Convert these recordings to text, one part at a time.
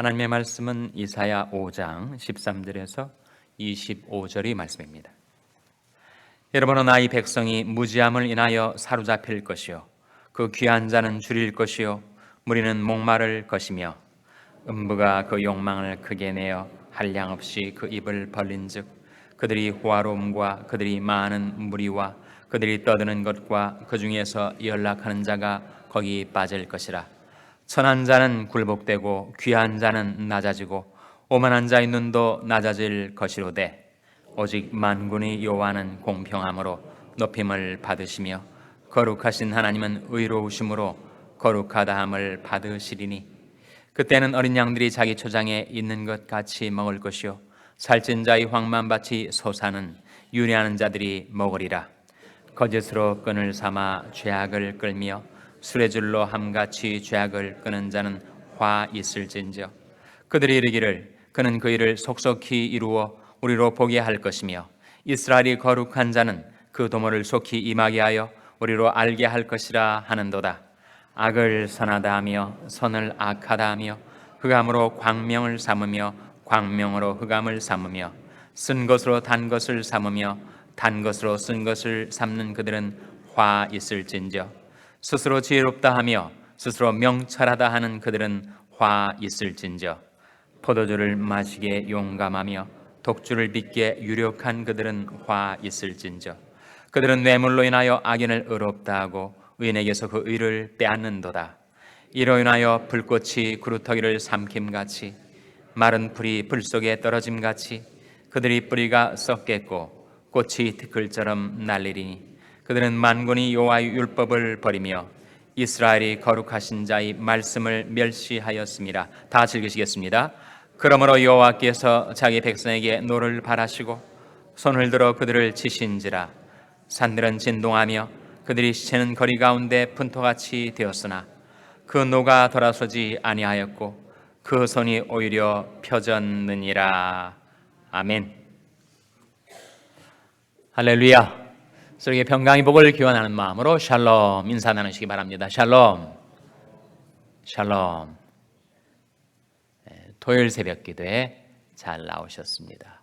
하나님의 말씀은 이사야 5장 13절에서 25절의 말씀입니다. 여러분은 나의 백성이 무지함을 인하여 사로잡힐 것이요 그 귀한 자는 줄일 것이요 무리는 목마를 것이며 음부가 그 욕망을 크게 내어 한량없이 그 입을 벌린즉 그들이 호화로움과 그들이 많은 무리와 그들이 떠드는 것과 그 중에서 연락하는 자가 거기 빠질 것이라. 천한 자는 굴복되고 귀한 자는 낮아지고 오만한 자의 눈도 낮아질 것이로되 오직 만군의 여호와는 공평함으로 높임을 받으시며 거룩하신 하나님은 의로우심으로 거룩하다함을 받으시리니 그때는 어린 양들이 자기 초장에 있는 것 같이 먹을 것이요 살찐 자의 황만밭이 솟아는 유리하는 자들이 먹으리라. 거짓으로 끈을 삼아 죄악을 끌며 수레줄로 함같이 죄악을 끄는 자는 화 있을진저 그들이 이르기를 그는 그 일을 속속히 이루어 우리로 보게 할 것이며 이스라엘이 거룩한 자는 그 도모를 속히 임하게 하여 우리로 알게 할 것이라 하는도다. 악을 선하다 하며 선을 악하다 하며 흑암으로 광명을 삼으며 광명으로 흑암을 삼으며 쓴 것으로 단 것을 삼으며 단 것으로 쓴 것을 삼는 그들은 화 있을진저 스스로 지혜롭다 하며 스스로 명철하다 하는 그들은 화 있을진저 포도주를 마시게 용감하며 독주를 빚게 유력한 그들은 화 있을진저 그들은 뇌물로 인하여 악인을 의롭다 하고 의인에게서 그 의를 빼앗는도다. 이로 인하여 불꽃이 구루터기를 삼킴같이 마른 풀이 불 속에 떨어짐같이 그들이 뿌리가 썩겠고 꽃이 티끌처럼 날리리니 그들은 만군의 여호와의 율법을 버리며 이스라엘이 거룩하신 자의 말씀을 멸시하였습니다. 다 읽으시겠습니다. 그러므로 여호와께서 자기 백성에게 노를 바라시고 손을 들어 그들을 치신지라. 산들은 진동하며 그들이 시체는 거리 가운데 분토같이 되었으나 그 노가 돌아서지 아니하였고 그 손이 오히려 펴졌느니라. 아멘. 할렐루야. 서로에게 평강의 복을 기원하는 마음으로 샬롬 인사 나누시기 바랍니다. 샬롬. 샬롬. 토요일 새벽 기도에 잘 나오셨습니다.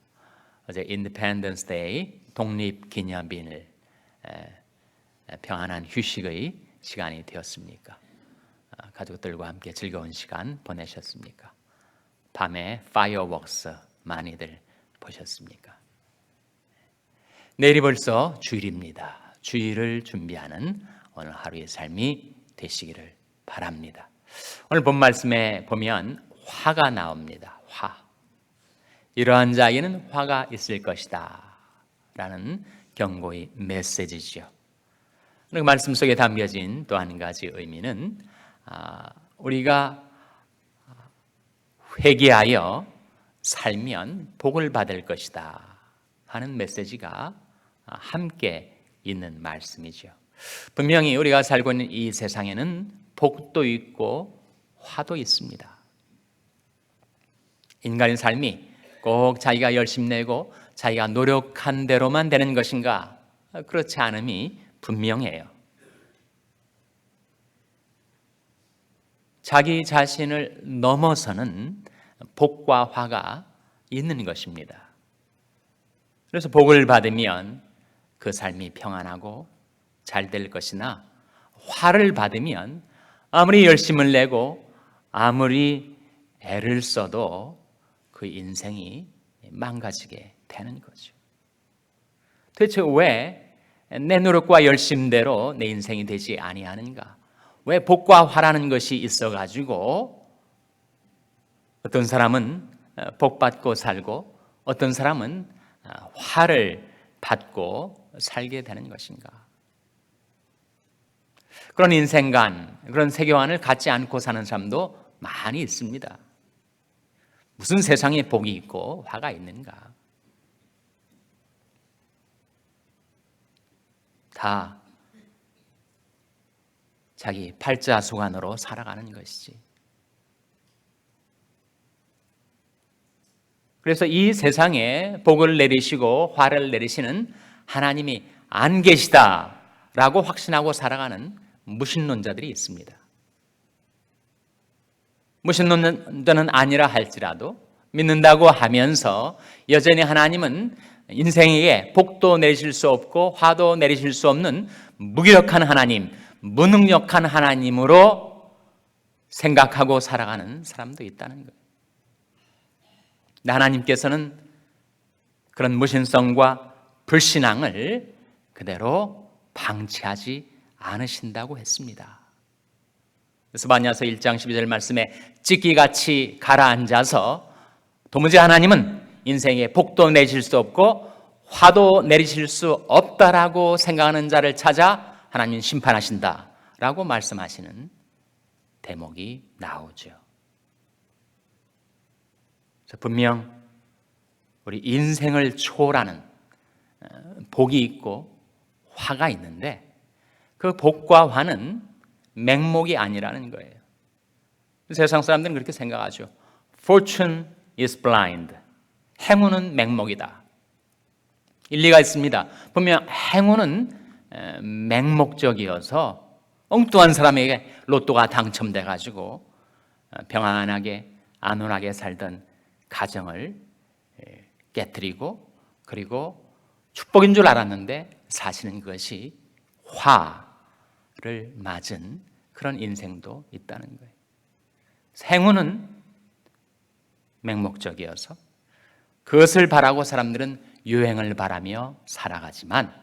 어제 인디펜던스 데이 독립기념일 평안한 휴식의 시간이 되었습니까? 가족들과 함께 즐거운 시간 보내셨습니까? 밤에 파이어웍스 많이들 보셨습니까? 내일이 벌써 주일입니다. 주일을 준비하는 오늘 하루의 삶이 되시기를 바랍니다. 오늘 본 말씀에 보면 화가 나옵니다. 화. 이러한 자에게는 화가 있을 것이다 라는 경고의 메시지죠. 그 말씀 속에 담겨진 또 한 가지 의미는 우리가 회개하여 살면 복을 받을 것이다 하는 메시지가 함께 있는 말씀이죠. 분명히 우리가 살고 있는 이 세상에는 복도 있고 화도 있습니다. 인간의 삶이 꼭 자기가 열심히 내고 자기가 노력한 대로만 되는 것인가? 그렇지 않음이 분명해요. 자기 자신을 넘어서는 복과 화가 있는 것입니다. 그래서 복을 받으면 그 삶이 평안하고 잘 될 것이나 화를 받으면 아무리 열심을 내고 아무리 애를 써도 그 인생이 망가지게 되는 거죠. 도대체 왜 내 노력과 열심대로 내 인생이 되지 아니하는가? 왜 복과 화라는 것이 있어가지고 어떤 사람은 복 받고 살고 어떤 사람은 화를 받고 살게 되는 것인가? 그런 인생관, 그런 세계관을 갖지 않고 사는 사람도 많이 있습니다. 무슨 세상에 복이 있고 화가 있는가? 다 자기 팔자소관으로 살아가는 것이지. 그래서 이 세상에 복을 내리시고 화를 내리시는 하나님이 안 계시다라고 확신하고 살아가는 무신론자들이 있습니다. 무신론자는 아니라 할지라도 믿는다고 하면서 여전히 하나님은 인생에게 복도 내리실 수 없고 화도 내리실 수 없는 무기력한 하나님, 무능력한 하나님으로 생각하고 살아가는 사람도 있다는 거예요. 하나님께서는 그런 무신성과 불신앙을 그대로 방치하지 않으신다고 했습니다. 스바냐서 1장 12절 말씀에 찢기같이 가라앉아서 도무지 하나님은 인생에 복도 내실 수 없고 화도 내리실 수 없다라고 생각하는 자를 찾아 하나님 심판하신다라고 말씀하시는 대목이 나오죠. 분명 우리 인생을 초월하는 복이 있고 화가 있는데 그 복과 화는 맹목이 아니라는 거예요. 세상 사람들은 그렇게 생각하죠. Fortune is blind. 행운은 맹목이다. 일리가 있습니다. 분명 행운은 맹목적이어서 엉뚱한 사람에게 로또가 당첨돼 가지고 평안하게 안온하게 살던 가정을 깨뜨리고 그리고 축복인 줄 알았는데 사실은 그것이 화를 맞은 그런 인생도 있다는 거예요. 행운은 맹목적이어서 그것을 바라고 사람들은 유행을 바라며 살아가지만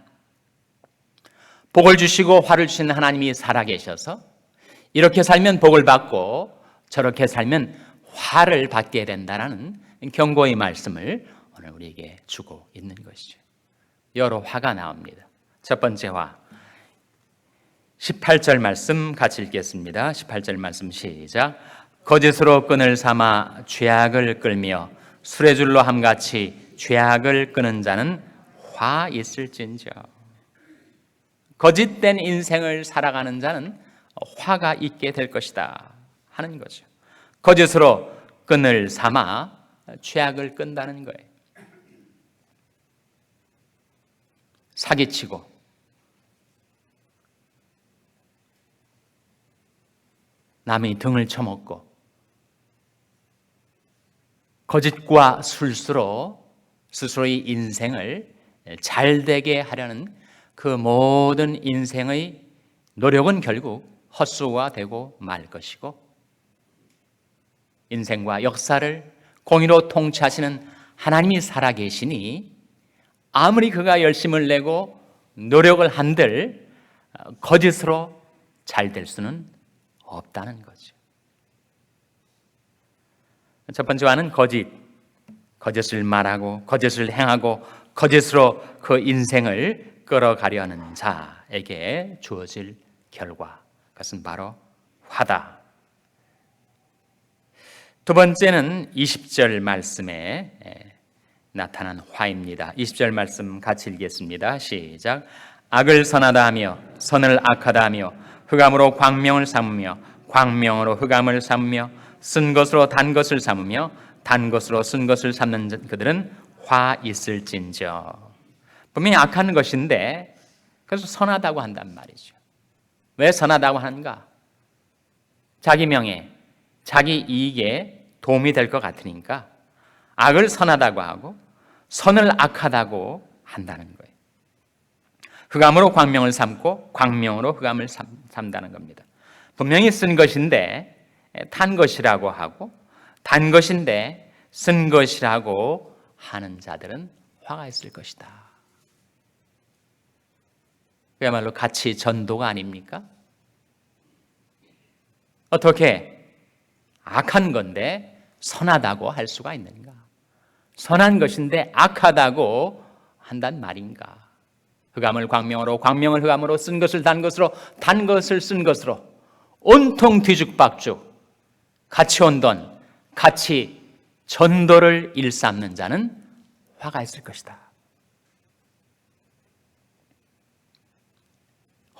복을 주시고 화를 주시는 하나님이 살아계셔서 이렇게 살면 복을 받고 저렇게 살면 화를 받게 된다라는 경고의 말씀을 오늘 우리에게 주고 있는 것이죠. 여러 화가 나옵니다. 첫 번째 화 18절 말씀 같이 읽겠습니다. 18절 말씀 시작. 거짓으로 끈을 삼아 죄악을 끌며 수레줄로 함같이 죄악을 끄는 자는 화 있을진저. 거짓된 인생을 살아가는 자는 화가 있게 될 것이다 하는 거죠. 거짓으로 끈을 삼아 죄악을 끈다는 거예요. 사기치고 남의 등을 쳐먹고 거짓과 술수로 스스로의 인생을 잘되게 하려는 그 모든 인생의 노력은 결국 헛수가 되고 말 것이고 인생과 역사를 공의로 통치하시는 하나님이 살아계시니 아무리 그가 열심을 내고 노력을 한들 거짓으로 잘 될 수는 없다는 거죠. 첫 번째 화는 거짓을 말하고 거짓을 행하고 거짓으로 그 인생을 끌어가려는 자에게 주어질 결과, 그것은 바로 화다. 두 번째는 20절 말씀에 나타난 화입니다. 20절 말씀 같이 읽겠습니다. 시작. 악을 선하다 하며 선을 악하다 하며 흑암으로 광명을 삼으며 광명으로 흑암을 삼으며 쓴 것으로 단 것을 삼으며 단 것으로 쓴 것을 삼는 그들은 화 있을진저. 분명히 악한 것인데 그래서 선하다고 한단 말이죠. 왜 선하다고 하는가? 자기 명예, 자기 이익에 도움이 될 것 같으니까 악을 선하다고 하고 선을 악하다고 한다는 거예요. 흑암으로 광명을 삼고 광명으로 흑암을 삼다는 겁니다. 분명히 쓴 것인데 탄 것이라고 하고 단 것인데 쓴 것이라고 하는 자들은 화가 있을 것이다. 그야말로 가치 전도가 아닙니까? 어떻게 악한 건데 선하다고 할 수가 있는가? 선한 것인데 악하다고 한단 말인가? 흑암을 광명으로 광명을 흑암으로 쓴 것을 단 것으로 단 것을 쓴 것으로 온통 뒤죽박죽 가치 혼돈, 가치 전도를 일삼는 자는 화가 있을 것이다.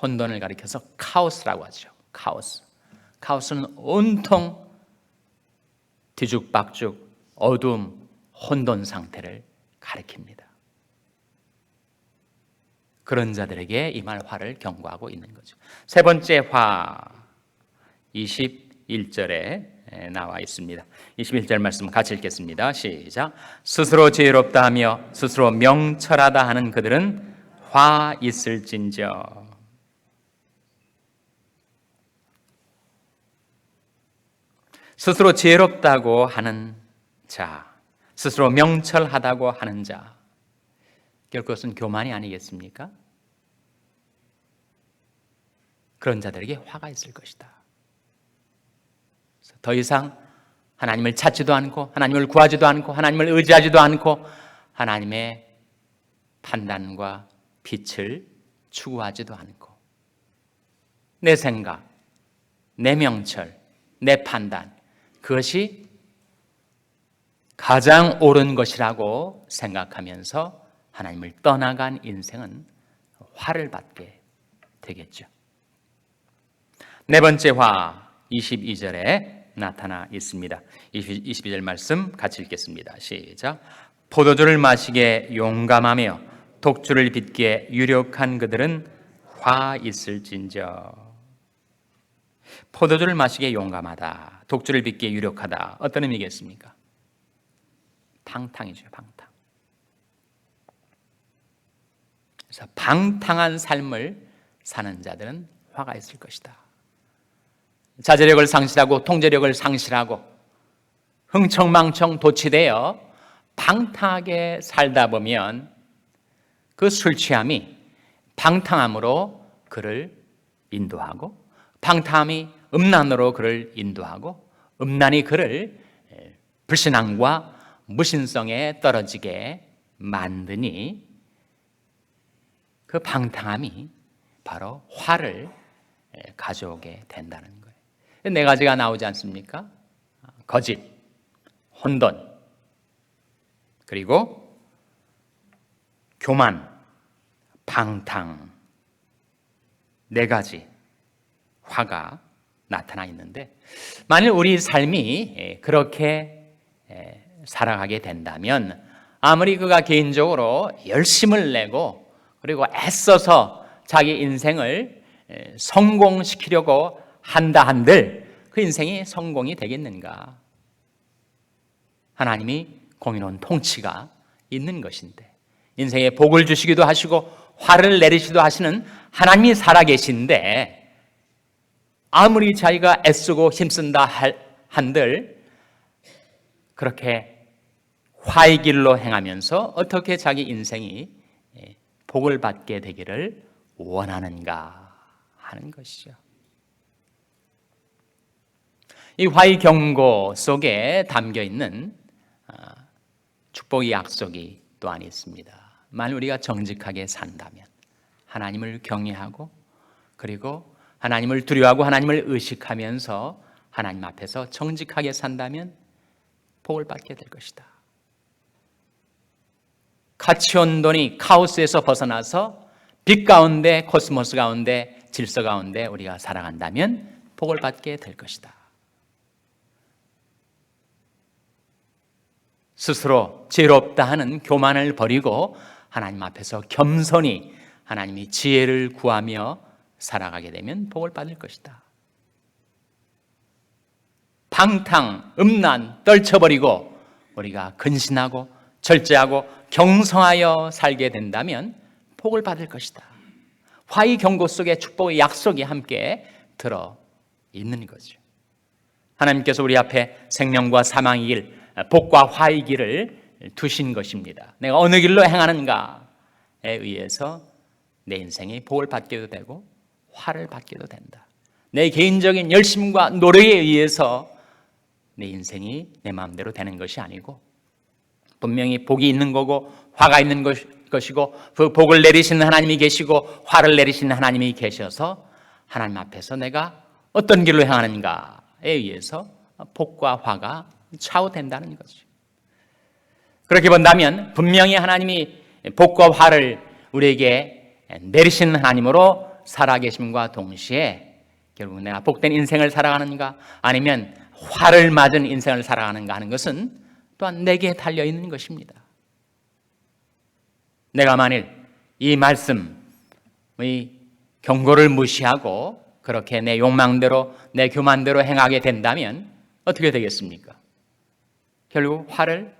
혼돈을 가리켜서 카오스라고 하죠. 카오스는 온통 뒤죽박죽, 어둠, 혼돈 상태를 가리킵니다. 그런 자들에게 임할 화를 경고하고 있는 거죠. 세 번째 화 21 21절에 나와 있습니다. 21절 말씀 같이 읽겠습니다. 시작. 스스로 지혜롭다 하며 스스로 명철하다 하는 그들은 화 있을진저. 스스로 지혜롭다고 하는 자, 스스로 명철하다고 하는 자, 결국 그것은 교만이 아니겠습니까? 그런 자들에게 화가 있을 것이다. 더 이상 하나님을 찾지도 않고 하나님을 구하지도 않고 하나님을 의지하지도 않고 하나님의 판단과 빛을 추구하지도 않고 내 생각, 내 명철, 내 판단, 그것이 가장 옳은 것이라고 생각하면서 하나님을 떠나간 인생은 화를 받게 되겠죠. 네 번째 화 22절에 나타나 있습니다. 22절 말씀 같이 읽겠습니다. 시작. 포도주를 마시기에 용감하며 독주를 빚기에 유력한 그들은 화 있을진저. 포도주를 마시기에 용감하다, 독주를 빚기에 유력하다. 어떤 의미겠습니까? 방탕이죠, 방탕. 그래서 방탕한 삶을 사는 자들은 화가 있을 것이다. 자제력을 상실하고 통제력을 상실하고 흥청망청 도취되어 방탕하게 살다 보면 그 술 취함이 방탕함으로 그를 인도하고 방탕함이 음란으로 그를 인도하고 음란이 그를 불신앙과 무신성에 떨어지게 만드니 그 방탕함이 바로 화를 가져오게 된다는 거예요. 네 가지가 나오지 않습니까? 거짓, 혼돈, 그리고 교만, 방탕, 네 가지 화가 나타나 있는데 만일 우리 삶이 그렇게 살아가게 된다면 아무리 그가 개인적으로 열심을 내고 그리고 애써서 자기 인생을 성공시키려고 한다 한들 그 인생이 성공이 되겠는가? 하나님이 공의로운 통치가 있는 것인데 인생에 복을 주시기도 하시고 화를 내리시기도 하시는 하나님이 살아계신데 아무리 자기가 애쓰고 힘쓴다 한들 그렇게 화의 길로 행하면서 어떻게 자기 인생이 복을 받게 되기를 원하는가 하는 것이죠. 이 화의 경고 속에 담겨 있는 축복의 약속이 또한 있습니다. 만일 우리가 정직하게 산다면 하나님을 경외하고 그리고 하나님을 두려워하고 하나님을 의식하면서 하나님 앞에서 정직하게 산다면 복을 받게 될 것이다. 가치 혼돈이 카오스에서 벗어나서 빛 가운데 코스모스 가운데 질서 가운데 우리가 살아간다면 복을 받게 될 것이다. 스스로 지혜롭다 하는 교만을 버리고 하나님 앞에서 겸손히 하나님이 지혜를 구하며 살아가게 되면 복을 받을 것이다. 방탕, 음란 떨쳐버리고 우리가 근신하고 절제하고 경성하여 살게 된다면 복을 받을 것이다. 화의 경고 속에 축복의 약속이 함께 들어 있는 거죠. 하나님께서 우리 앞에 생명과 사망의 길, 복과 화의 길을 두신 것입니다. 내가 어느 길로 행하는가에 의해서 내 인생이 복을 받게도 되고 화를 받게도 된다. 내 개인적인 열심과 노력에 의해서 내 인생이 내 마음대로 되는 것이 아니고 분명히 복이 있는 거고 화가 있는 것이고 그 복을 내리시는 하나님이 계시고 화를 내리시는 하나님이 계셔서 하나님 앞에서 내가 어떤 길로 행하는가에 의해서 복과 화가 좌우된다는 거죠. 그렇게 본다면 분명히 하나님이 복과 화를 우리에게 내리시는 하나님으로 살아계심과 동시에 결국 내가 복된 인생을 살아가는가 아니면 화를 맞은 인생을 살아가는가 하는 것은 또한 내게 달려있는 것입니다. 내가 만일 이 말씀의 경고를 무시하고 그렇게 내 욕망대로 내 교만대로 행하게 된다면 어떻게 되겠습니까? 결국 화를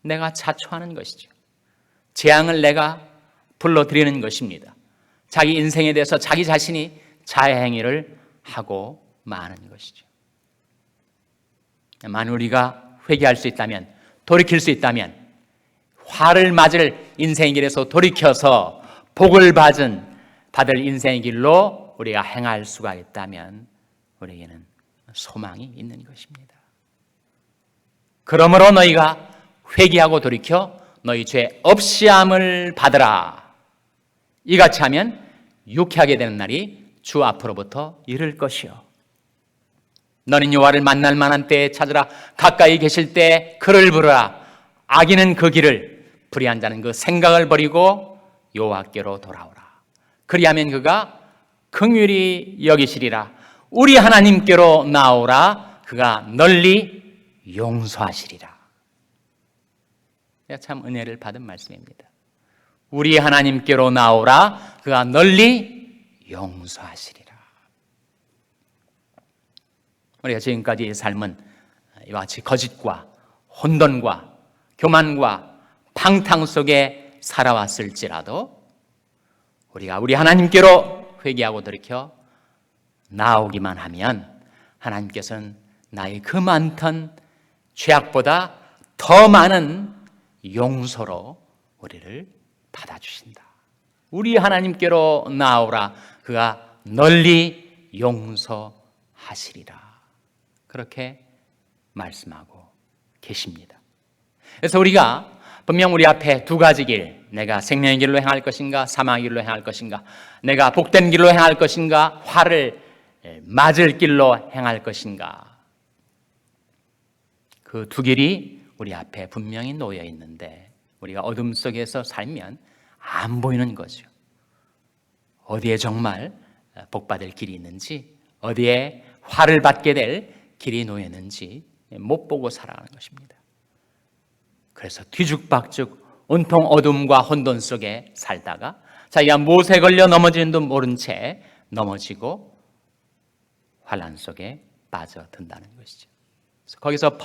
내가 자초하는 것이죠. 재앙을 내가 불러들이는 것입니다. 자기 인생에 대해서 자기 자신이 자해행위를 하고 마는 것이죠. 만일 우리가 회개할 수 있다면, 돌이킬 수 있다면, 화를 맞을 인생의 길에서 돌이켜서 복을 받을 인생의 길로 우리가 행할 수가 있다면 우리에게는 소망이 있는 것입니다. 그러므로 너희가 회개하고 돌이켜 너희 죄 없이함을 받으라. 이같이 하면 유쾌하게 되는 날이 주 앞으로부터 이를 것이요. 너는 여호와를 만날 만한 때에 찾으라. 가까이 계실 때 그를 부르라. 악인은 그 길을, 불의한 자는 그 생각을 버리고 여호와께로 돌아오라. 그리하면 그가 긍휼히 여기시리라. 우리 하나님께로 나오라. 그가 널리 용서하시리라. 참 은혜를 받은 말씀입니다. 우리 하나님께로 나오라. 그가 널리 용서하시리라. 우리가 지금까지의 삶은 이와 같이 거짓과 혼돈과 교만과 방탕 속에 살아왔을지라도 우리가 우리 하나님께로 회개하고 돌이켜 나오기만 하면 하나님께서는 나의 그 많던 죄악보다 더 많은 용서로 우리를 받아주신다. 우리 하나님께로 나오라. 그가 널리 용서하시리라. 그렇게 말씀하고 계십니다. 그래서 우리가 분명 우리 앞에 두 가지 길, 내가 생명의 길로 행할 것인가, 사망의 길로 행할 것인가, 내가 복된 길로 행할 것인가, 화를 맞을 길로 행할 것인가, 그 두 길이 우리 앞에 분명히 놓여 있는데 우리가 어둠 속에서 살면 안 보이는 거죠. 어디에 정말 복받을 길이 있는지, 어디에 화를 받게 될 길이 놓여 있는지 못 보고 살아가는 것입니다. 그래서 뒤죽박죽 온통 어둠과 혼돈 속에 살다가 자기가 무엇에 걸려 넘어지는 줄 모른 채 넘어지고 환난 속에 빠져든다는 것이죠. 그래서 거기서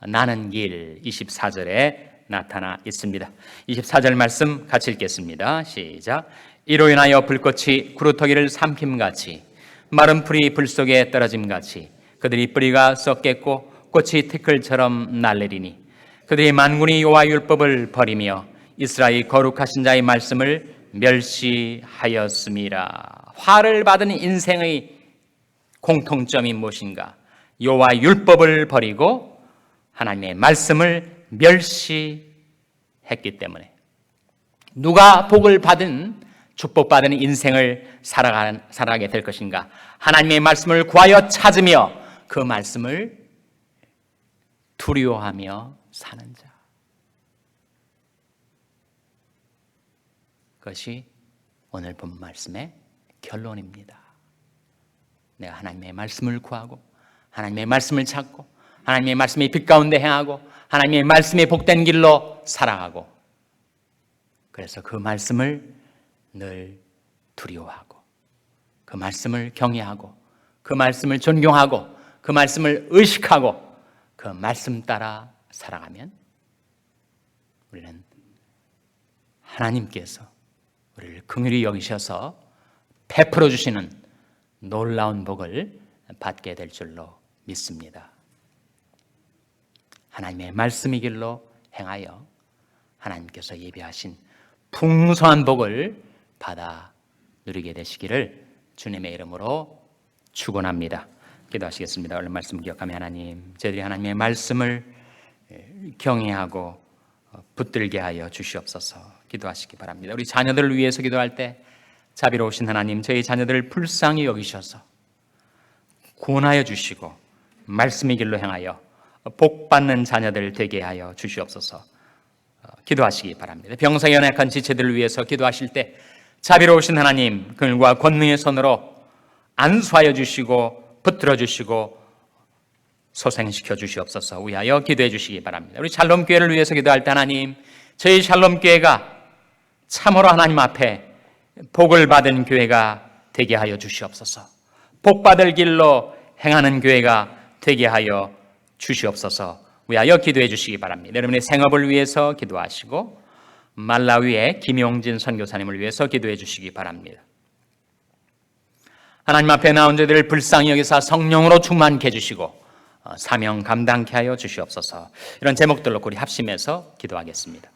벗어나는 길 24절에 나타나 있습니다. 24절 말씀 같이 읽겠습니다. 시작. 이로 인하여 불꽃이 구루터기를 삼킴같이 마른 풀이 불 속에 떨어짐같이 그들이 뿌리가 썩겠고 꽃이 티끌처럼 날리리니 그들이 만군이 여호와 율법을 버리며 이스라엘 거룩하신 자의 말씀을 멸시하였음이라. 화를 받은 인생의 공통점이 무엇인가? 여호와 율법을 버리고 하나님의 말씀을 멸시했기 때문에 누가 복을 받은 축복받은 인생을 살아가게 될 것인가? 하나님의 말씀을 구하여 찾으며 그 말씀을 두려워하며 사는 자. 그것이 오늘 본 말씀의 결론입니다. 내가 하나님의 말씀을 구하고 하나님의 말씀을 찾고 하나님의 말씀의 빛 가운데 행하고 하나님의 말씀의 복된 길로 살아가고, 그래서 그 말씀을 늘 두려워하고 그 말씀을 경외하고 그 말씀을 존경하고 그 말씀을 의식하고 그 말씀 따라 살아가면 우리는 하나님께서 우리를 긍휼히 여기셔서 베풀어 주시는 놀라운 복을 받게 될 줄로 믿습니다. 하나님의 말씀의 길로 행하여 하나님께서 예비하신 풍성한 복을 받아 누리게 되시기를 주님의 이름으로 축원합니다. 기도하시겠습니다. 얼른 말씀 기억하며 하나님, 저희들이 하나님의 말씀을 경외하고 붙들게 하여 주시옵소서. 기도하시기 바랍니다. 우리 자녀들을 위해서 기도할 때 자비로우신 하나님, 저희 자녀들을 불쌍히 여기셔서 구원하여 주시고 말씀의 길로 행하여 복받는 자녀들 되게 하여 주시옵소서. 기도하시기 바랍니다. 병상에 연약한 지체들을 위해서 기도하실 때 자비로우신 하나님, 그늘과 권능의 손으로 안수하여 주시고 붙들어 주시고 소생시켜 주시옵소서. 위하여 기도해 주시기 바랍니다. 우리 샬롬교회를 위해서 기도할 때 하나님, 저희 샬롬교회가 참으로 하나님 앞에 복을 받은 교회가 되게 하여 주시옵소서. 복받을 길로 행하는 교회가 되게 하여 주시옵소서. 위하여 기도해 주시기 바랍니다. 여러분의 생업을 위해서 기도하시고 말라위의 김용진 선교사님을 위해서 기도해 주시기 바랍니다. 하나님 앞에 나온 저들을 불쌍히 여기사 성령으로 충만케 해주시고 사명 감당케 하여 주시옵소서. 이런 제목들로 우리 합심해서 기도하겠습니다.